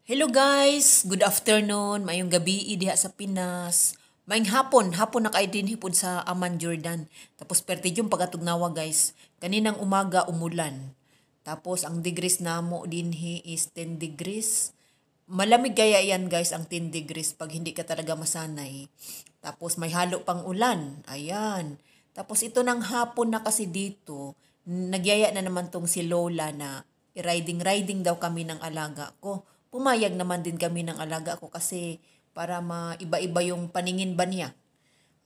Hello guys, good afternoon, mayong gabi diha sa Pinas. Maayong hapon na kay din hipon sa Aman Jordan. Tapos perti yung pagatugnawa guys. Kaninang umaga umulan. Tapos ang degrees namo dinhi is 10 degrees. Malamig kaya yan guys ang 10 degrees pag hindi ka talaga masanay. Tapos may halo pang ulan. Ayan. Tapos ito ng hapon na kasi dito, nagyaya na naman tong si Lola na riding daw kami ng alaga ko. Pumayag naman din kami ng alaga ko kasi para maiba-iba yung paningin ba niya.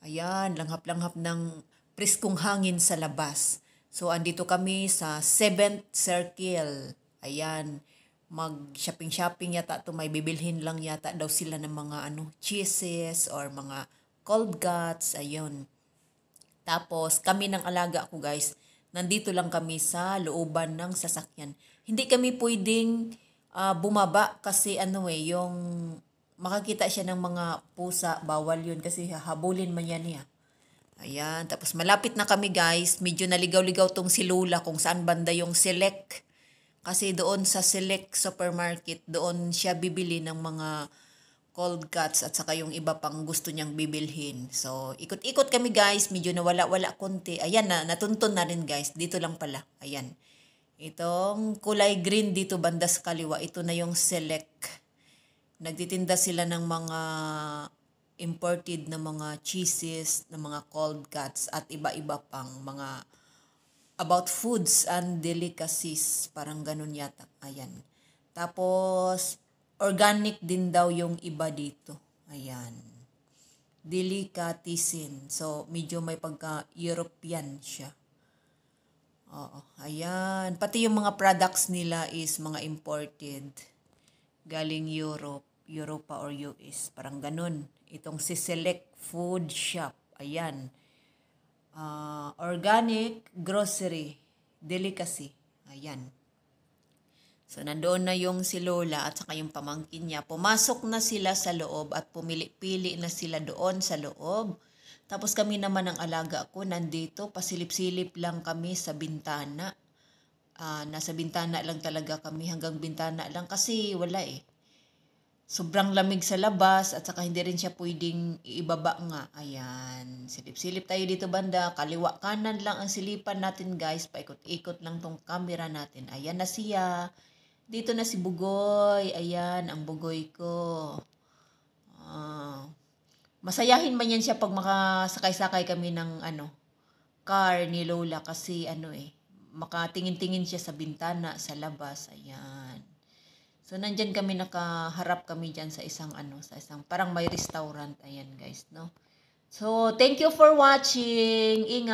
Ayan, langhap-langhap ng preskong hangin sa labas. So, andito kami sa 7th Circle. Ayan, mag-shopping-shopping yata to may bibilhin lang yata daw sila ng mga cheeses or mga cold cuts. Ayun. Tapos, kami ng alaga ko guys, nandito lang kami sa looban ng sasakyan. Hindi kami pwedeng bumaba kasi yung makakita siya ng mga pusa, bawal yun kasi habulin man yan niya. Ayan, tapos malapit na kami guys, medyo naligaw-ligaw tong si Lula kung saan banda yung Select. Kasi doon sa Select Supermarket, doon siya bibili ng mga cold cuts at saka yung iba pang gusto niyang bibilhin. So, ikot-ikot kami guys, medyo nawala-wala konti. Ayan na, natuntun na rin guys, dito lang pala. Ayan. Itong kulay green dito banda sa kaliwa, ito na yung Select. Nagtitinda sila ng mga imported na mga cheeses, na mga cold cuts at iba-iba pang mga about foods and delicacies. Parang ganun yata. Ayan. Tapos, organic din daw yung iba dito. Ayan. Delicatessen. So, medyo may pagka-European siya. Oo. Ayan. Pati yung mga products nila is mga imported. Galing Europa or US. Parang ganun. Itong si Select Food Shop. Ayan. Organic grocery delicacy. Ayan. So, nandoon na yung si Lola at saka yung pamangkin niya. Pumasok na sila sa loob at pumili-pili na sila doon sa loob. Tapos kami naman ang alaga ko nandito, pasilip-silip lang kami sa bintana. Nasa bintana lang talaga kami, hanggang bintana lang kasi wala eh. Sobrang lamig sa labas at saka hindi rin siya pwedeng ibaba nga. Ayan. Silip-silip tayo dito banda. Kaliwa kanan lang ang silipan natin guys. Paikot-ikot lang tong camera natin. Ayan na siya. Dito na si Bugoy. Ayan ang Bugoy ko. Masayahin man yan siya pag makasakay-sakay kami ng car ni Lola kasi makatingin-tingin siya sa bintana sa labas. Ayan. So, nandyan kami, nakaharap kami dyan sa isang parang may restaurant. Ayan, guys, no? So, thank you for watching. Ingat!